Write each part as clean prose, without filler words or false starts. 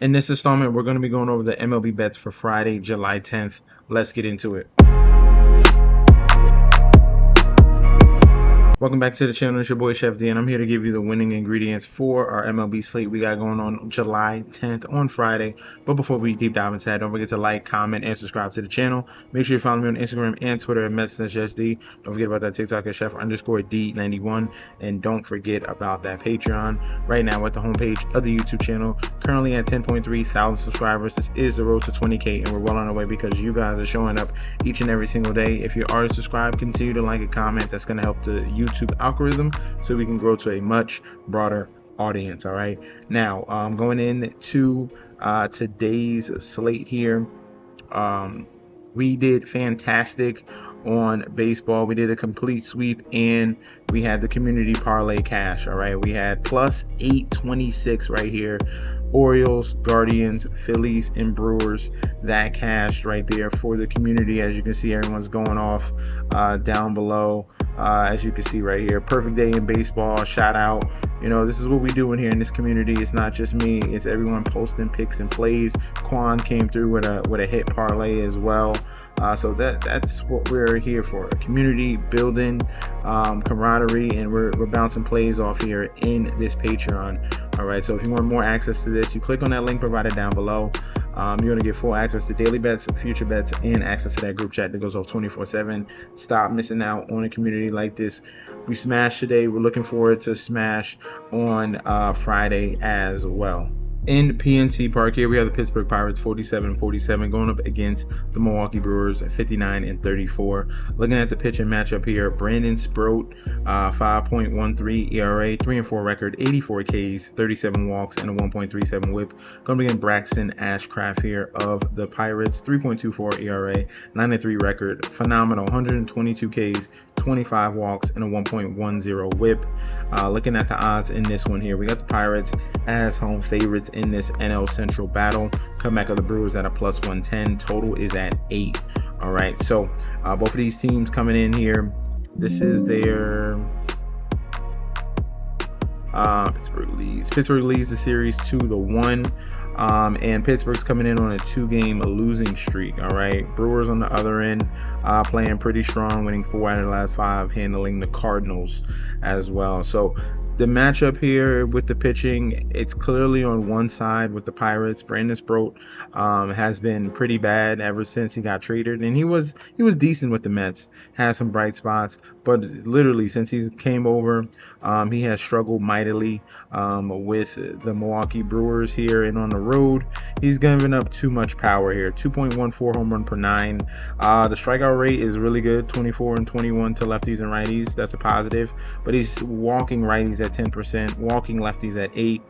In this installment, we're going to be going over the MLB bets for Friday, July 10th. Let's get into it. Welcome back to the channel. It's your boy Chef D, and I'm here to give you the winning ingredients for our MLB slate we got going on July 10th on Friday. But before we deep dive into that, don't forget to like, comment, and subscribe to the channel. Make sure you follow me on Instagram and Twitter at MetsNetJSD. Don't forget about that TikTok at Chef_D91, and don't forget about that Patreon. Right now at the homepage of the YouTube channel, currently at 10.3 thousand subscribers. This is the road to 20K, and we're well on our way because you guys are showing up each and every single day. If you are subscribed, continue to like and comment. That's going to help the YouTube algorithm so we can grow to a much broader audience. All right, now going into today's slate here, we did fantastic on baseball. We did a complete sweep and we had the community parlay cash. All right, we had plus 826 right here. Orioles, Guardians, Phillies, and Brewers. That cashed right there for the community. As you can see, everyone's going off down below. As you can see right here, perfect day in baseball. Shout out. You know, this is what we do in here in this community. It's not just me. It's everyone posting picks and plays. Quan came through with a hit parlay as well. So that's what we're here for, a community building, camaraderie, and we're bouncing plays off here in this Patreon. All right, so if you want more access to this, you click on that link provided down below. You're going to get full access to daily bets, future bets, and access to that group chat that goes off 24/7. Stop missing out on a community like this. We smashed today. We're looking forward to smash on Friday as well. In PNC Park here, we have the Pittsburgh Pirates 47-47 going up against the Milwaukee Brewers at 59-34. Looking at the pitching matchup here, Brandon Sproat, 5.13 ERA, 3-4 record, 84 Ks, 37 walks, and a 1.37 whip. Going against Braxton Ashcraft here of the Pirates, 3.24 ERA, 9-3 record, phenomenal, 122 Ks, 25 walks, and a 1.10 whip. Looking at the odds in this one here, we got the Pirates as home favorites in this NL Central battle. Comeback of the Brewers at a plus 110. Total is at 8. All right, so both of these teams coming in here. This is their Pittsburgh leads the series 2-1. And Pittsburgh's coming in on a 2-game losing streak. All right, Brewers on the other end playing pretty strong, winning 4 out of the last 5, handling the Cardinals as well. So the matchup here with the pitching, it's clearly on one side with the Pirates. Brandon Sproat has been pretty bad ever since he got traded, and he was decent with the Mets, had some bright spots, but literally since he came over, he has struggled mightily with the Milwaukee Brewers here, and on the road, he's giving up too much power here. 2.14 home run per 9. The strikeout rate is really good, 24 and 21 to lefties and righties. That's a positive, but he's walking righties at 10%, walking lefties at 8.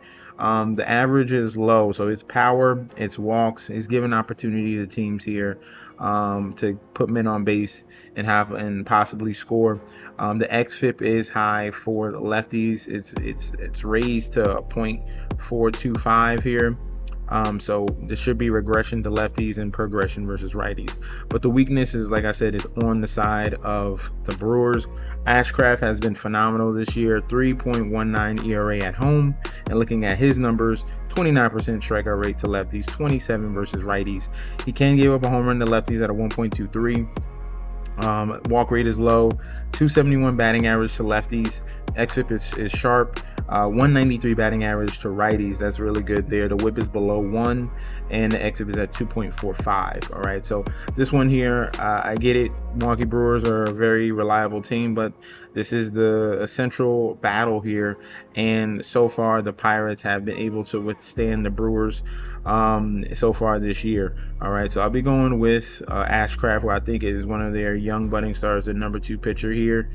The average is low, so it's power, it's walks. He's giving opportunity to teams here to put men on base and possibly score. The xFIP is high for the lefties. It's raised to a 0.425 here. So this should be regression to lefties and progression versus righties. But the weakness is, like I said, is on the side of the Brewers. Ashcraft has been phenomenal this year, 3.19 ERA at home. And looking at his numbers, 29% strikeout rate to lefties, 27 versus righties. He can give up a home run to lefties at a 1.23. Walk rate is low, 271 batting average to lefties. xFIP is sharp. 193 batting average to righties. That's really good there. The whip is below 1 and the xFIP is at 2.45. all right, so this one here, I get it, Milwaukee Brewers are a very reliable team, but this is the central battle here, and so far the Pirates have been able to withstand the Brewers so far this year. All right, so I'll be going with Ashcraft, who I think is one of their young budding stars, the number 2 pitcher here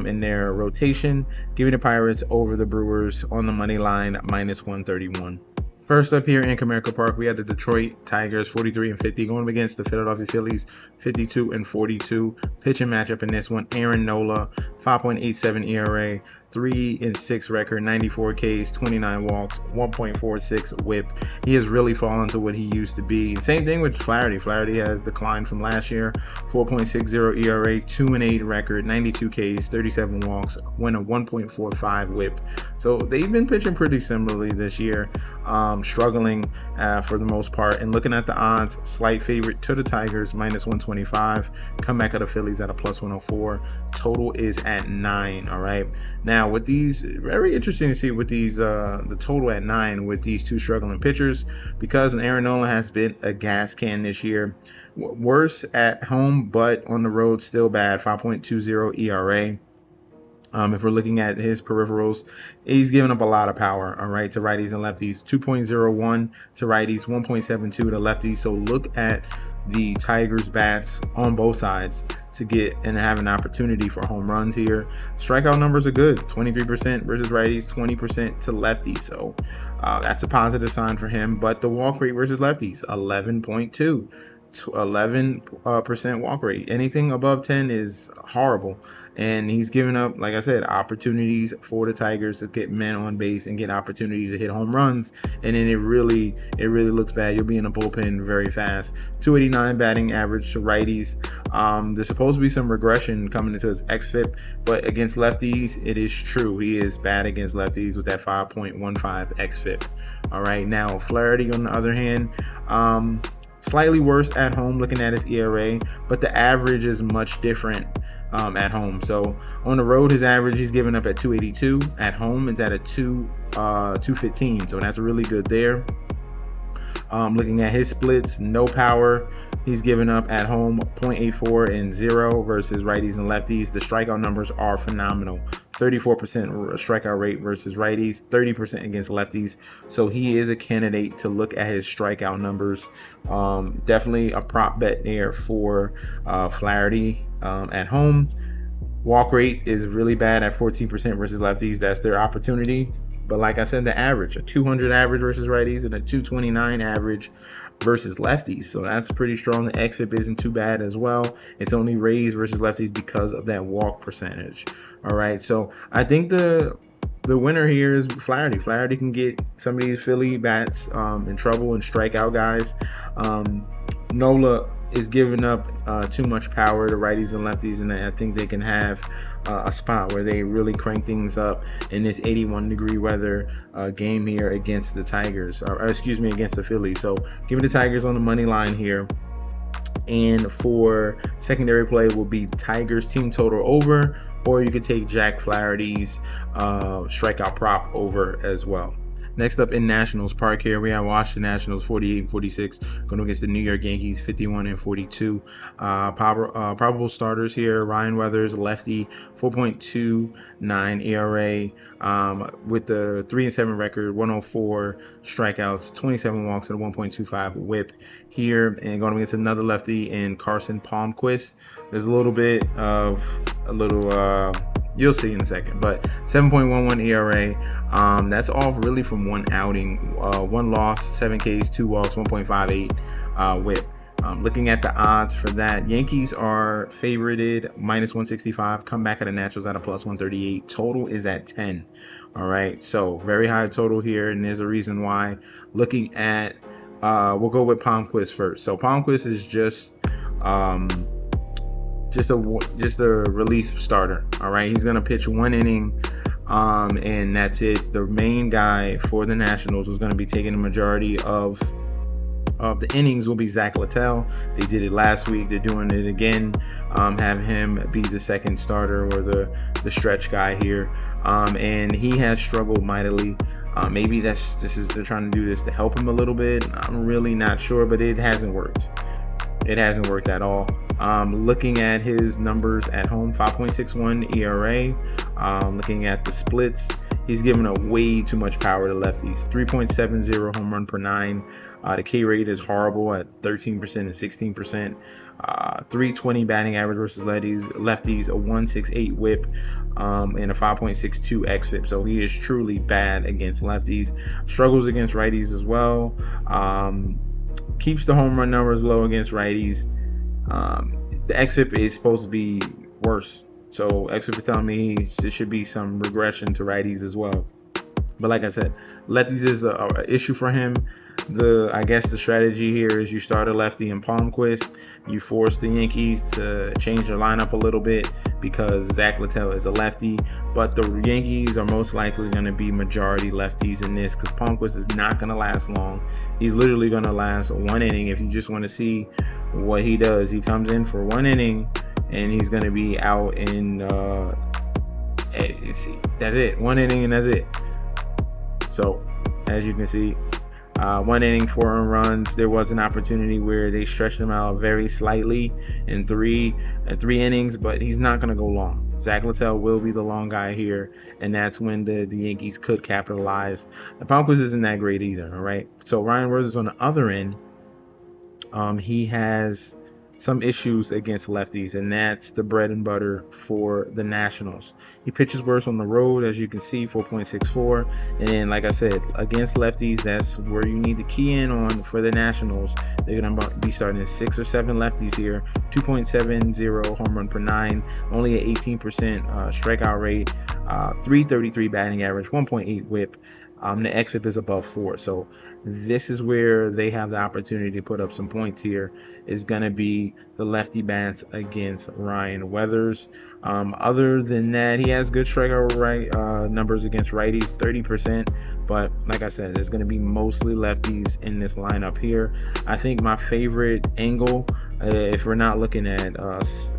in their rotation, giving the Pirates over the Brewers on the money line, minus 131. First up here in Comerica Park, we had the Detroit Tigers 43-50 going up against the Philadelphia Phillies 52-42. Pitching matchup in this one, Aaron Nola 5.87 ERA, 3-6 record, 94 Ks, 29 walks, 1.46 WHIP. He has really fallen to what he used to be. Same thing with Flaherty. Flaherty has declined from last year. 4.60 ERA, 2-8 record, 92 Ks, 37 walks, went a 1.45 WHIP. So they've been pitching pretty similarly this year, struggling for the most part. And looking at the odds, slight favorite to the Tigers, -125. Comeback of the Phillies at a +104. Total is at 9. All right. Now with these, very interesting to see with these the total at 9 with these two struggling pitchers, because Aaron Nola has been a gas can this year. Worse at home, but on the road still bad. 5.20 ERA. If we're looking at his peripherals, he's giving up a lot of power, all right, to righties and lefties. 2.01 to righties, 1.72 to lefties. So look at the Tigers bats on both sides to get and have an opportunity for home runs here. Strikeout numbers are good, 23% versus righties, 20% to lefties. So that's a positive sign for him. But the walk rate versus lefties, 11.2. 11% walk rate. Anything above 10 is horrible. And he's given up, like I said, opportunities for the Tigers to get men on base and get opportunities to hit home runs. And then it really looks bad. You'll be in the bullpen very fast. 289 batting average to righties. There's supposed to be some regression coming into his xFIP, but against lefties, it is true. He is bad against lefties with that 5.15 xFIP. All right. Now, Flaherty, on the other hand, slightly worse at home looking at his ERA, but the average is much different at home. So on the road, his average, he's giving up at 282. At home, it's at a 215. So that's really good there. Looking at his splits, no power. He's giving up at home 0.84 and 0 versus righties and lefties. The strikeout numbers are phenomenal. 34% strikeout rate versus righties, 30% against lefties. So he is a candidate to look at his strikeout numbers. Definitely a prop bet there for Flaherty at home. Walk rate is really bad at 14% versus lefties. That's their opportunity. But like I said, the average, a 200 average versus righties and a 229 average versus lefties. So that's pretty strong. The xFIP isn't too bad as well. It's only raised versus lefties because of that walk percentage. All right. So I think the winner here is Flaherty. Flaherty can get some of these Philly bats in trouble and strike out guys. Nola is giving up too much power to righties and lefties, and I think they can have a spot where they really crank things up in this 81-degree weather game here against the Tigers, or against the Phillies. So giving the Tigers on the money line here. And for secondary play will be Tigers team total over, or you could take Jack Flaherty's strikeout prop over as well. Next up in Nationals Park here, we have Washington Nationals 48-46 going against the New York Yankees 51-42. Probable starters here: Ryan Weathers, lefty, 4.29 ERA, with the 3-7 record, 104 strikeouts, 27 walks, and a 1.25 WHIP here. And going against another lefty in Carson Palmquist. There's a little bit of you'll see in a second, but 7.11 ERA. That's all really from one outing, one loss, 7 Ks, 2 walks, 1.58 WHIP. Looking at the odds for that, Yankees are favorited -165. Comeback of the Nationals at a +138. Total is at 10. All right, so very high total here, and there's a reason why. Looking at, we'll go with Palmquist first. So Palmquist is just a relief starter. All right, he's gonna pitch one inning, and that's it. The main guy for the Nationals is gonna be taking the majority of the innings will be Zach Littell. They did it last week. They're doing it again. Have him be the second starter or the stretch guy here, and he has struggled mightily. Maybe they're trying to do this to help him a little bit. I'm really not sure, but it hasn't worked. It hasn't worked at all. Looking at his numbers at home, 5.61 ERA. Looking at the splits, he's giving up way too much power to lefties. 3.70 home run per 9. The K rate is horrible at 13% and 16%. 320 batting average versus lefties, a 168 WHIP, and a 5.62 xFIP. So he is truly bad against lefties. Struggles against righties as well. Keeps the home run numbers low against righties. The xFIP is supposed to be worse So XFIP is telling me there should be some regression to righties as well. But like I said, lefties is a issue for him. I guess the strategy here is you start a lefty in Palmquist. You force the Yankees to change their lineup a little bit because Zach Littell is a lefty. But the Yankees are most likely going to be majority lefties in this because Palmquist is not going to last long. He's literally going to last one inning. If you just want to see what he does, he comes in for one inning and he's going to be out in. That's it. One inning and that's it. So, as you can see, one inning, 4 earned runs. There was an opportunity where they stretched him out very slightly in three innings, but he's not going to go long. Zach Littell will be the long guy here, and that's when the Yankees could capitalize. The Palmquist isn't that great either, all right? So Ryan Werther's on the other end. He has some issues against lefties, and that's the bread and butter for the Nationals. He pitches worse on the road, as you can see, 4.64. And then, like I said, against lefties, that's where you need to key in on for the Nationals. They're going to be starting 6 or 7 lefties here, 2.70 home run per 9, only an 18% strikeout rate, 333 batting average, 1.8 whip. The xFIP is above 4, so this is where they have the opportunity to put up some points here. Is going to be the lefty bats against Ryan Weathers. Other than that, he has good strikeout numbers against righties, 30%. But like I said, there's going to be mostly lefties in this lineup here. I think my favorite angle, if we're not looking at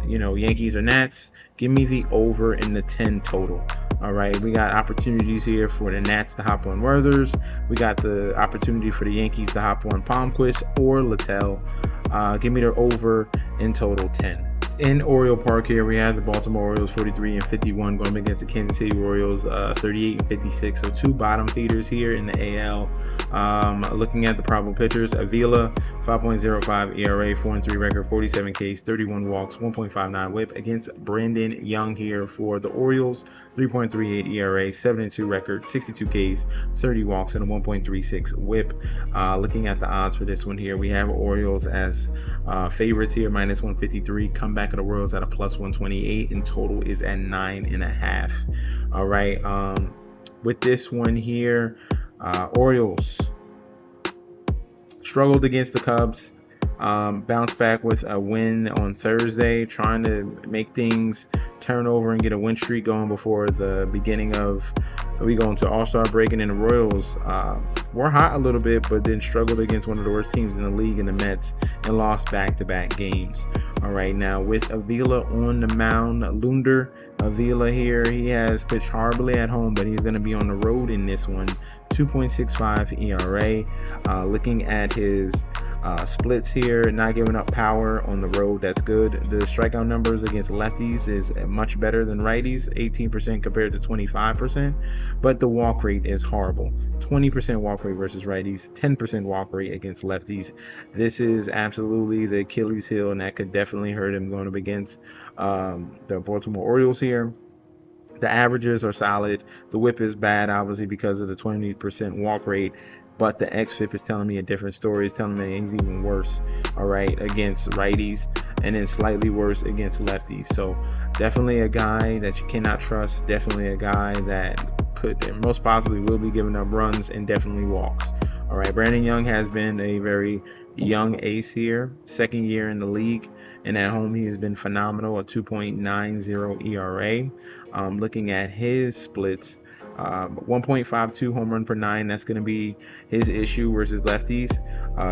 Yankees or Nats, give me the over in the 10 total. All right, we got opportunities here for the Nats to hop on Werthers. We got the opportunity for the Yankees to hop on Palmquist or Littell. Give me the over in total 10. In Oriole Park here, we have the Baltimore Orioles 43 and 51 going against the Kansas City Royals 38 and 56. So 2 bottom feeders here in the AL. Looking at the probable pitchers, Avila 5.05 ERA, 4-3 record, 47 Ks, 31 walks, 1.59 WHIP against Brandon Young here for the Orioles, 3.38 ERA, 7-2 record, 62 Ks, 30 walks, and a 1.36 WHIP. Looking at the odds for this one here, we have Orioles as favorites here, minus 153. Comeback of the Royals at a plus 128, and total is at 9.5. All right. With this one here, Orioles struggled against the Cubs, bounced back with a win on Thursday, trying to make things turn over and get a win streak going before the beginning of we go into All-Star break. And then the Royals were hot a little bit, but then struggled against one of the worst teams in the league in the Mets and lost back-to-back games. All right, now with Avila on the mound, Avila here, he has pitched horribly at home, but he's going to be on the road in this one. 2.65 ERA. Looking at his splits here, not giving up power on the road, that's good. The strikeout numbers against lefties is much better than righties, 18% compared to 25%, but the walk rate is horrible. 20% walk rate versus righties, 10% walk rate against lefties. This is absolutely the Achilles heel, and that could definitely hurt him going up against the Baltimore Orioles here. The averages are solid. The whip is bad, obviously, because of the 20% walk rate. But the xFIP is telling me a different story. It's telling me he's even worse, all right, against righties, and then slightly worse against lefties. So definitely a guy that you cannot trust. Definitely a guy that could and most possibly will be giving up runs and definitely walks. All right, Brandon Young has been a very young ace here, second year in the league, and at home he has been phenomenal, a 2.90 ERA. Looking at his splits, 1.52 home run per 9. That's going to be his issue versus lefties.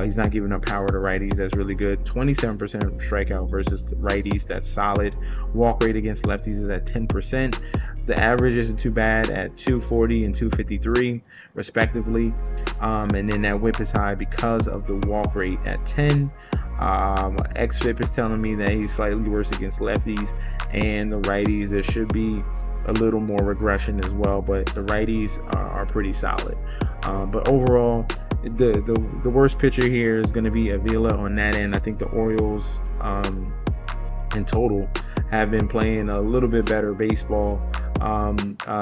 He's not giving up power to righties. That's really good. 27% strikeout versus righties. That's solid. Walk rate against lefties is at 10%. The average isn't too bad at 240 and 253 respectively. And then that whip is high because of the walk rate at 10. xFIP is telling me that he's slightly worse against lefties and the righties. There should be a little more regression as well, but the righties are pretty solid. But overall, the worst pitcher here is going to be Avila on that end. I think the Orioles in total have been playing a little bit better baseball.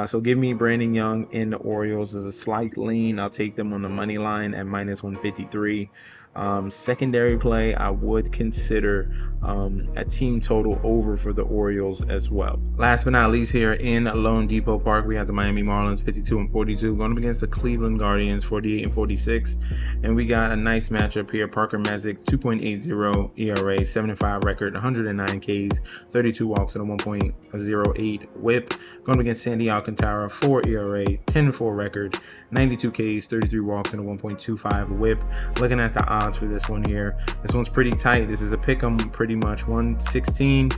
So give me Brandon Young in the Orioles as a slight lean. I'll take them on the money line at minus 153. Secondary play, I would consider a team total over for the Orioles as well. Last but not least, here in Lone Depot Park, we have the Miami Marlins 52-42 going up against the Cleveland Guardians 48-46, and we got a nice matchup here. Parker Messick 2.80 ERA, 7-5 record, 109 Ks, 32 walks, and a 1.08 WHIP. Going up against Sandy Alcantara, 4 ERA, 10-4 record, 92 Ks, 33 walks, and a 1.25 WHIP. Looking at the odds for this one here, this one's pretty tight. This is a pick 'em pretty much. 116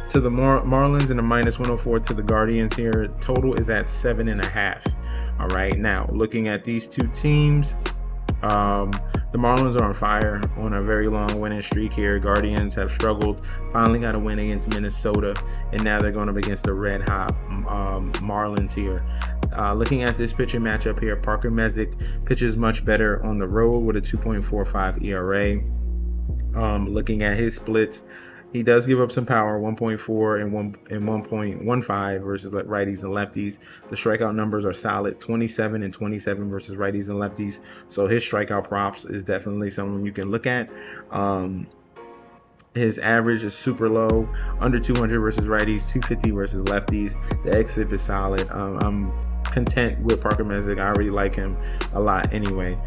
to the Marlins and a minus 104 to the Guardians here. Total is at 7.5. All right, now looking at these two teams, the Marlins are on fire on a very long winning streak here. Guardians have struggled, finally got a win against Minnesota, and now they're going up against the red hot Marlins here. Looking at this pitching matchup here, Parker Messick pitches much better on the road with a 2.45 ERA. Looking at his splits, he does give up some power, 1.4 and 1.15 versus righties and lefties. The strikeout numbers are solid, 27 and 27 versus righties and lefties. So his strikeout props is definitely someone you can look at. His average is super low, under 200 versus righties, 250 versus lefties. The xFIP is solid. I'm content with Parker Messick. I already like him a lot anyway.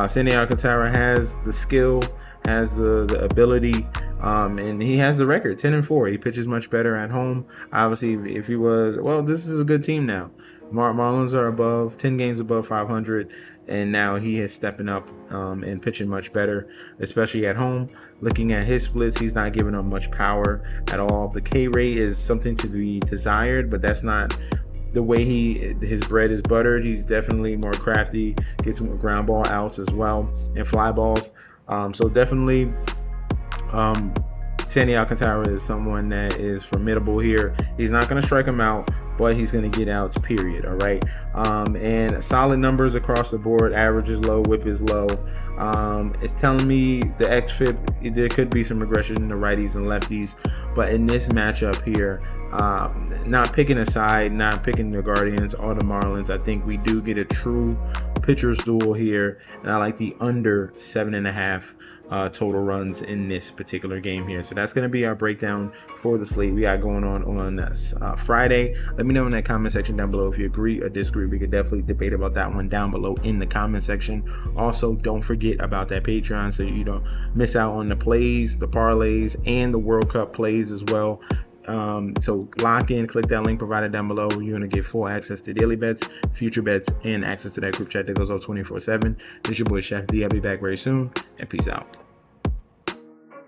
Sandy Alcantara has the skill, has the ability, and he has the record, 10-4. He pitches much better at home. Obviously, if he was, well, this is a good team now. Marlins are above 10 games above 500, and now he is stepping up and pitching much better, especially at home. Looking at his splits, he's not giving up much power at all. The K rate is something to be desired, but that's not the way his bread is buttered. He's definitely more crafty, gets some ground ball outs as well, and fly balls. So definitely Sandy Alcantara is someone that is formidable here. He's not going to strike him out, but he's going to get outs, period. All right. And solid numbers across the board. Average is low, whip is low. It's telling me the xFIP, there could be some regression in the righties and lefties, but in this matchup here, not picking a side, not picking the Guardians or the Marlins, I think we do get a true pitcher's duel here, and I like the under 7.5 total runs in this particular game here. So that's going to be our breakdown for the slate we got going on Friday. Let me know in that comment section down below if you agree or disagree. We could definitely debate about that one down below in the comment section. Also, don't forget about that Patreon so you don't miss out on the plays, the parlays, and the World Cup plays as well. So lock in, click that link provided down below. You're going to get full access to daily bets, future bets, and access to that group chat that goes on 24/7. This is your boy Chef D. I'll be back very soon, and peace out.